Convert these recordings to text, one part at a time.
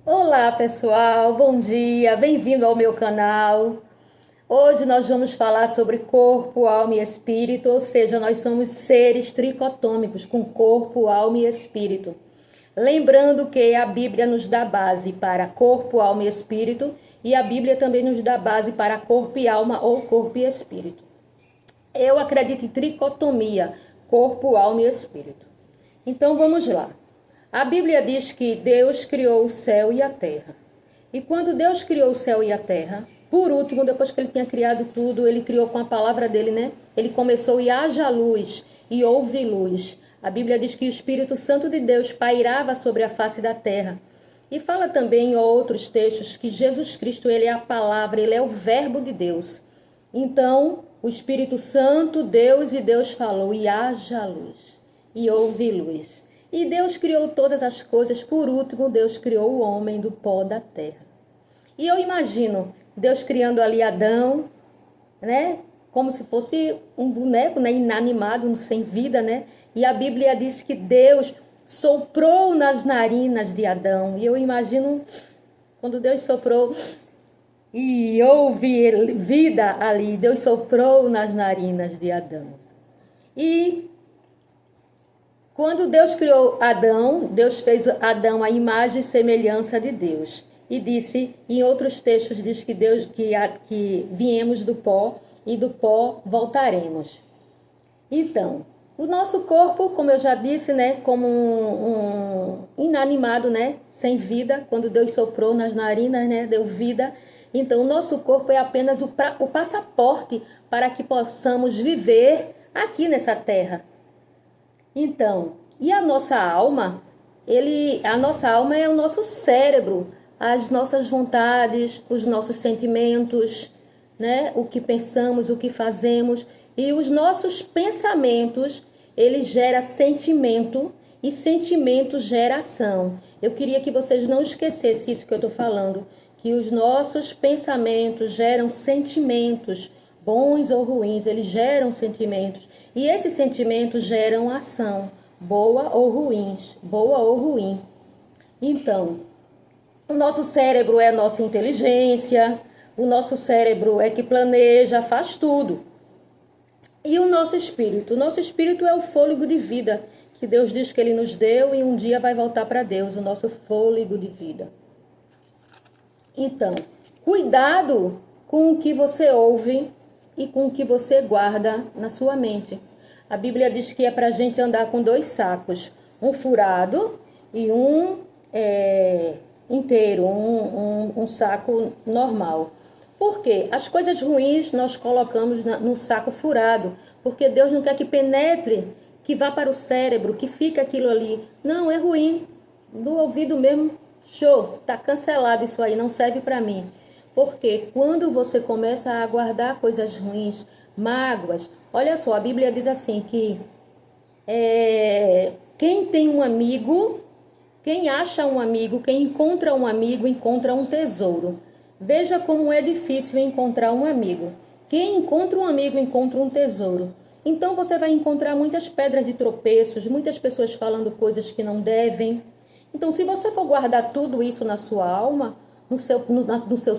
Olá pessoal, bom dia, bem-vindo ao meu canal. Hoje nós vamos falar sobre corpo, alma e espírito, ou seja, nós somos seres tricotômicos com corpo, alma e espírito. Lembrando que a Bíblia nos dá base para corpo, alma e espírito, e a Bíblia também nos dá base para corpo e alma ou corpo e espírito. Eu acredito em tricotomia, corpo, alma e espírito. Então vamos lá. A Bíblia diz que Deus criou o céu e a terra. E quando Deus criou o céu e a terra, por último, depois que ele tinha criado tudo, ele criou com a palavra dele, né? Ele começou e haja luz e houve luz. A Bíblia diz que o Espírito Santo de Deus pairava sobre a face da terra. E fala também em outros textos que Jesus Cristo, ele é a palavra, ele é o verbo de Deus. Então, o Espírito Santo, Deus e Deus falou e haja luz e houve luz. E Deus criou todas as coisas, por último, Deus criou o homem do pó da terra. E eu imagino Deus criando ali Adão, né? Como se fosse um boneco, né? Inanimado, sem vida, né? E a Bíblia diz que Deus soprou nas narinas de Adão. E eu imagino quando Deus soprou e houve vida ali, Deus soprou nas narinas de Adão. E quando Deus criou Adão, Deus fez Adão à imagem e semelhança de Deus. E disse, em outros textos, diz que Deus que viemos do pó e do pó voltaremos. Então, o nosso corpo, como eu já disse, né, como um inanimado, né, sem vida, quando Deus soprou nas narinas, né, deu vida. Então, o nosso corpo é apenas o passaporte para que possamos viver aqui nessa terra. Então, e a nossa alma? A nossa alma é o nosso cérebro, as nossas vontades, os nossos sentimentos, né? O que pensamos, o que fazemos. E os nossos pensamentos, eles geram sentimento e sentimento gera ação. Eu queria que vocês não esquecessem isso que eu estou falando, que os nossos pensamentos geram sentimentos, bons ou ruins, eles geram sentimentos. E esses sentimentos geram ação, boa ou ruim. Então, o nosso cérebro é a nossa inteligência, o nosso cérebro é que planeja, faz tudo. E o nosso espírito é o fôlego de vida, que Deus diz que ele nos deu e um dia vai voltar para Deus, o nosso fôlego de vida. Então, cuidado com o que você ouve e com o que você guarda na sua mente. A Bíblia diz que é para a gente andar com 2 sacos, um furado e um inteiro, um saco normal. Por quê? As coisas ruins nós colocamos no saco furado, porque Deus não quer que penetre, que vá para o cérebro, que fique aquilo ali. Não, é ruim. Do ouvido mesmo, show, tá cancelado isso aí, não serve para mim. Porque quando você começa a guardar coisas ruins, mágoas, olha só, a Bíblia diz assim que quem tem um amigo, quem acha um amigo, quem encontra um amigo, encontra um tesouro. Veja como é difícil encontrar um amigo. Quem encontra um amigo, encontra um tesouro. Então você vai encontrar muitas pedras de tropeços, muitas pessoas falando coisas que não devem. Então, se você for guardar tudo isso na sua alma, no seu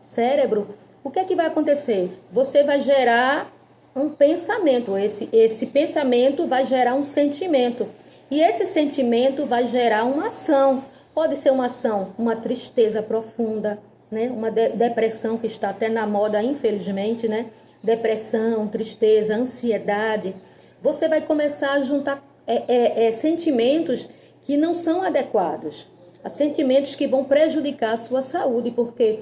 cérebro, o que é que vai acontecer? Você vai gerar um pensamento, esse pensamento vai gerar um sentimento, e esse sentimento vai gerar uma ação. Pode ser uma ação, uma tristeza profunda, né? Uma depressão que está até na moda, infelizmente, né? Depressão, tristeza, ansiedade. Você vai começar a juntar sentimentos que não são adequados, sentimentos que vão prejudicar a sua saúde, porque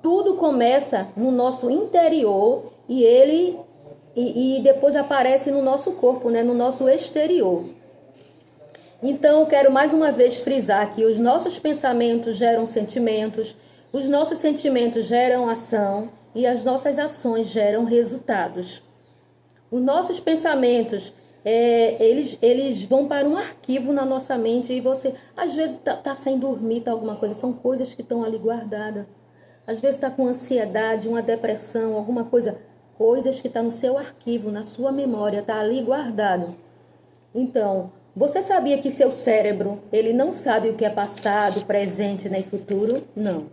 tudo começa no nosso interior e depois aparece no nosso corpo, né? No nosso exterior. Então, eu quero mais uma vez frisar que os nossos pensamentos geram sentimentos, os nossos sentimentos geram ação e as nossas ações geram resultados. Os nossos pensamentos, eles vão para um arquivo na nossa mente e você, às vezes, tá sem dormir, tá alguma coisa. São coisas que estão ali guardadas. Às vezes está com ansiedade, uma depressão, alguma coisa. Coisas que estão no seu arquivo, na sua memória, tá ali guardado. Então, Você sabia que seu cérebro, ele não sabe o que é passado, presente, nem futuro? Não.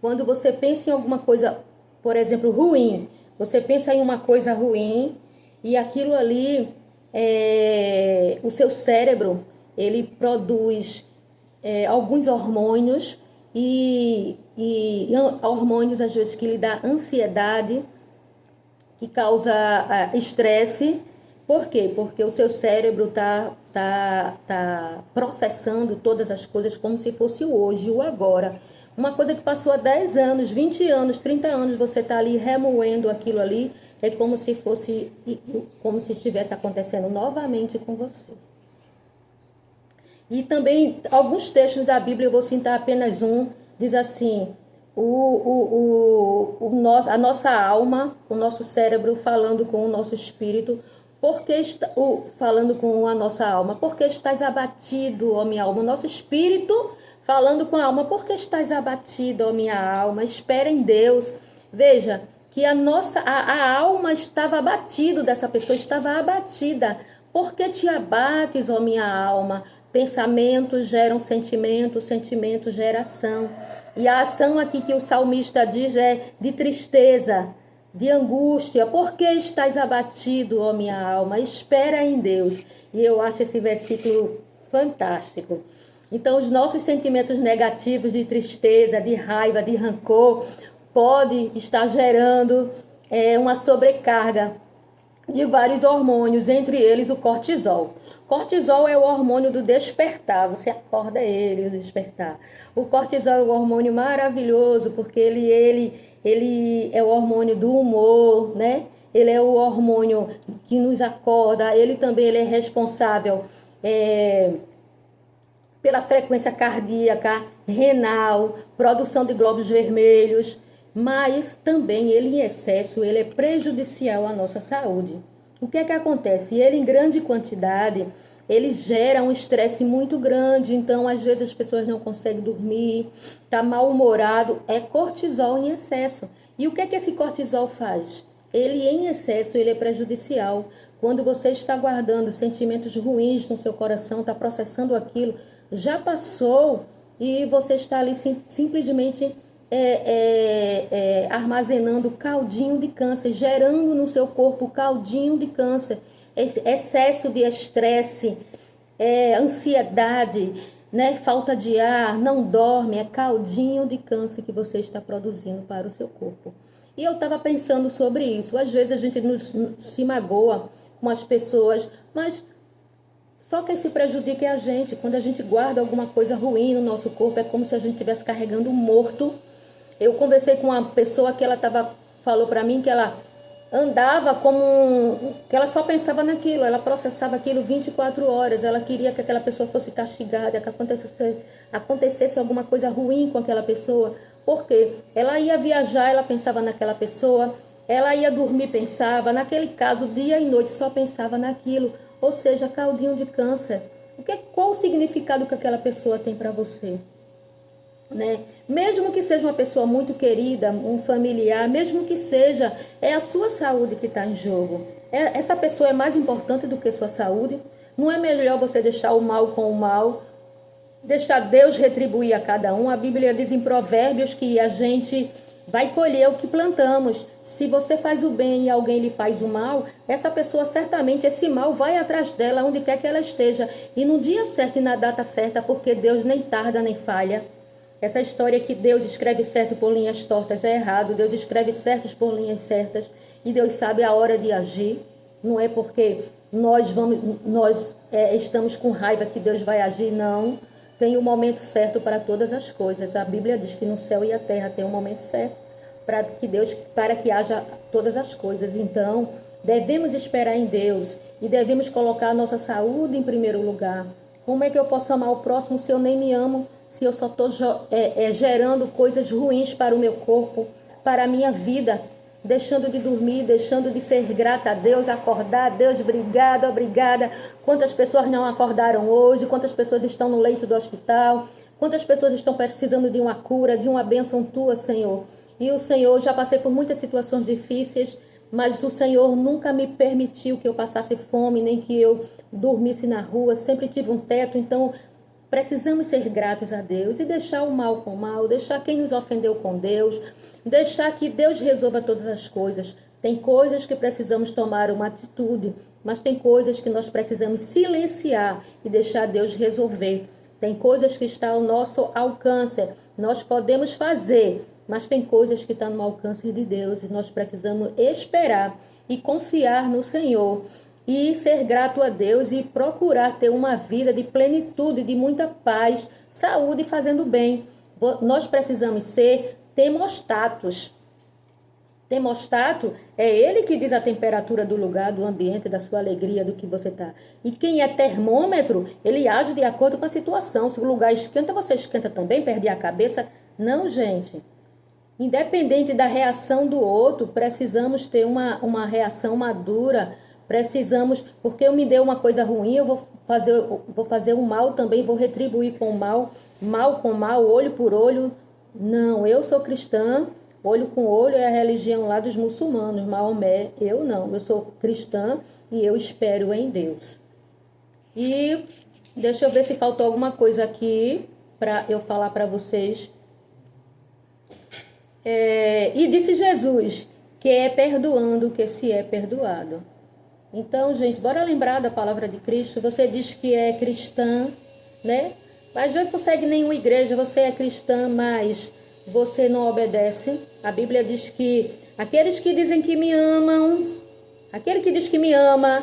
Quando você pensa em alguma coisa, por exemplo, ruim, você pensa em uma coisa ruim e aquilo ali, o seu cérebro, ele produz alguns hormônios e hormônios, às vezes, que lhe dá ansiedade, que causa estresse. Por quê? Porque o seu cérebro tá processando todas as coisas como se fosse o hoje, o agora. Uma coisa que passou há 10 anos, 20 anos, 30 anos, você está ali remoendo aquilo ali, é como se fosse, como se estivesse acontecendo novamente com você. E também, alguns textos da Bíblia, eu vou citar apenas um, diz assim, a nossa alma, o nosso cérebro falando com o nosso espírito, falando com a nossa alma, porque estás abatido, ó minha alma, o nosso espírito falando com a alma, porque estás abatido, ó minha alma, espera em Deus. Veja que a alma estava abatida dessa pessoa, estava abatida. Porque te abates, ó minha alma? Pensamentos geram sentimentos, sentimentos geram ação. E a ação aqui que o salmista diz é de tristeza, de angústia. Por que estás abatido, ó minha alma? Espera em Deus. E eu acho esse versículo fantástico. Então, os nossos sentimentos negativos de tristeza, de raiva, de rancor, pode estar gerando uma sobrecarga de vários hormônios, entre eles o cortisol. Cortisol é o hormônio do despertar, você acorda ele, o despertar. O cortisol é um hormônio maravilhoso, porque ele é o hormônio do humor, né? Ele é o hormônio que nos acorda, ele também é responsável pela frequência cardíaca, renal, produção de glóbulos vermelhos, mas também ele em excesso, ele é prejudicial à nossa saúde. O que é que acontece? Ele em grande quantidade, ele gera um estresse muito grande, então às vezes as pessoas não conseguem dormir, tá mal-humorado, é cortisol em excesso. E o que é que esse cortisol faz? Ele em excesso, ele é prejudicial. Quando você está guardando sentimentos ruins no seu coração, está processando aquilo, já passou e você está ali simplesmente armazenando caldinho de câncer, gerando no seu corpo caldinho de câncer, excesso de estresse, ansiedade, né? Falta de ar, não dorme, é caldinho de câncer que você está produzindo para o seu corpo. E eu estava pensando sobre isso. Às vezes a gente se magoa com as pessoas, mas só quem se prejudica é a gente. Quando a gente guarda alguma coisa ruim no nosso corpo, é como se a gente estivesse carregando um morto. Eu conversei com uma pessoa que falou para mim que ela andava que ela só pensava naquilo, ela processava aquilo 24 horas, ela queria que aquela pessoa fosse castigada, que acontecesse alguma coisa ruim com aquela pessoa, porque ela ia viajar, ela pensava naquela pessoa, ela ia dormir, pensava, naquele caso, dia e noite só pensava naquilo, ou seja, caldinho de câncer. Qual o significado que aquela pessoa tem para você? Né? Mesmo que seja uma pessoa muito querida, um familiar, mesmo que seja, é a sua saúde que está em jogo. Essa pessoa é mais importante do que sua saúde. Não é melhor você deixar o mal com o mal, deixar Deus retribuir a cada um? A Bíblia diz em Provérbios que a gente vai colher o que plantamos. Se você faz o bem e alguém lhe faz o mal, essa pessoa certamente, esse mal vai atrás dela onde quer que ela esteja, e no dia certo e na data certa, porque Deus nem tarda nem falha. Essa história que Deus escreve certo por linhas tortas é errado. Deus escreve certos por linhas certas. E Deus sabe a hora de agir. Não é porque nós estamos com raiva que Deus vai agir, não. Tem um momento certo para todas as coisas. A Bíblia diz que no céu e a terra tem um momento certo para que haja todas as coisas. Então, devemos esperar em Deus e devemos colocar a nossa saúde em primeiro lugar. Como é que eu posso amar o próximo se eu nem me amo? Se eu só estou gerando coisas ruins para o meu corpo, para a minha vida, deixando de dormir, deixando de ser grata a Deus, acordar, Deus, obrigada, obrigada. Quantas pessoas não acordaram hoje, quantas pessoas estão no leito do hospital, quantas pessoas estão precisando de uma cura, de uma bênção tua, Senhor. E o Senhor, já passei por muitas situações difíceis, mas o Senhor nunca me permitiu que eu passasse fome, nem que eu dormisse na rua, sempre tive um teto. Então precisamos ser gratos a Deus e deixar o mal com o mal, deixar quem nos ofendeu com Deus, deixar que Deus resolva todas as coisas. Tem coisas que precisamos tomar uma atitude, mas tem coisas que nós precisamos silenciar e deixar Deus resolver. Tem coisas que estão ao nosso alcance, nós podemos fazer, mas tem coisas que estão no alcance de Deus e nós precisamos esperar e confiar no Senhor e ser grato a Deus e procurar ter uma vida de plenitude, de muita paz, saúde e fazendo bem. Nós precisamos ser termostatos. Termostato é ele que diz a temperatura do lugar, do ambiente, da sua alegria, do que você está. E quem é termômetro, ele age de acordo com a situação. Se o lugar esquenta, você esquenta também, perde a cabeça. Não, gente. Independente da reação do outro, precisamos ter uma reação madura. Precisamos, porque eu me dei uma coisa ruim, eu vou fazer o mal também, vou retribuir com o mal, mal com mal, olho por olho. Não, eu sou cristã. Olho com olho é a religião lá dos muçulmanos, Maomé. Eu não, eu sou cristã e eu espero em Deus. E deixa eu ver se faltou alguma coisa aqui para eu falar para vocês. E disse Jesus que é perdoando que se é perdoado. Então, gente, bora lembrar da palavra de Cristo. Você diz que é cristã, né? Mas às vezes não segue nenhuma igreja, você é cristã, mas você não obedece. A Bíblia diz que aqueles que dizem que me amam, aquele que diz que me ama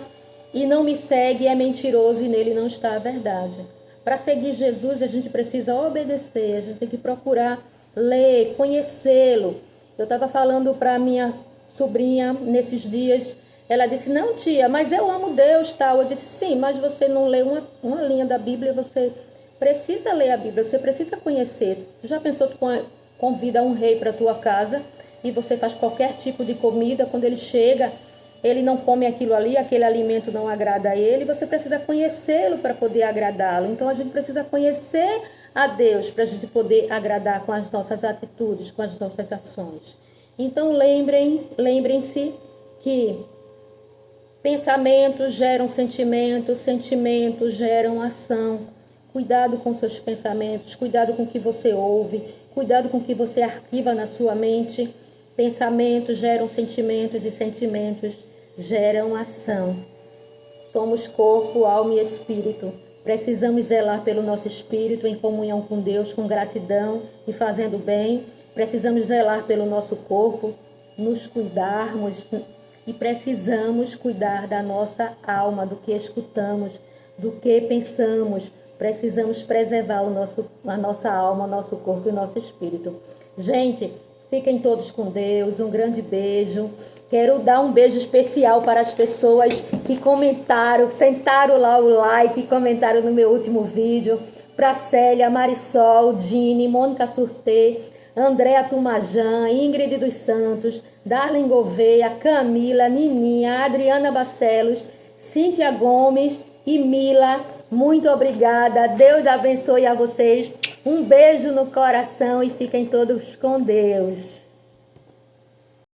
e não me segue é mentiroso e nele não está a verdade. Para seguir Jesus, a gente precisa obedecer, a gente tem que procurar ler, conhecê-lo. Eu estava falando para minha sobrinha nesses dias, ela disse, não tia, mas eu amo Deus, tal. Eu disse, sim, mas você não lê uma linha da Bíblia, você precisa ler a Bíblia, você precisa conhecer. Tu já pensou que convida um rei para tua casa e você faz qualquer tipo de comida, quando ele chega, ele não come aquilo ali, aquele alimento não agrada a ele, você precisa conhecê-lo para poder agradá-lo. Então a gente precisa conhecer a Deus para a gente poder agradar com as nossas atitudes, com as nossas ações. Então lembrem-se que pensamentos geram sentimentos, sentimentos geram ação. Cuidado com seus pensamentos, cuidado com o que você ouve, cuidado com o que você arquiva na sua mente. Pensamentos geram sentimentos e sentimentos geram ação. Somos corpo, alma e espírito. Precisamos zelar pelo nosso espírito em comunhão com Deus, com gratidão e fazendo bem. Precisamos zelar pelo nosso corpo, nos cuidarmos e precisamos cuidar da nossa alma, do que escutamos, do que pensamos. Precisamos preservar a nossa alma, o nosso corpo e o nosso espírito. Gente, fiquem todos com Deus. Um grande beijo. Quero dar um beijo especial para as pessoas que comentaram, sentaram lá o like, comentaram no meu último vídeo. Para Célia, Marisol, Dini, Mônica Surtê, Andréa Tumajan, Ingrid dos Santos, Darlene Gouveia, Camila, Nininha, Adriana Barcelos, Cíntia Gomes e Mila. Muito obrigada. Deus abençoe a vocês. Um beijo no coração e fiquem todos com Deus.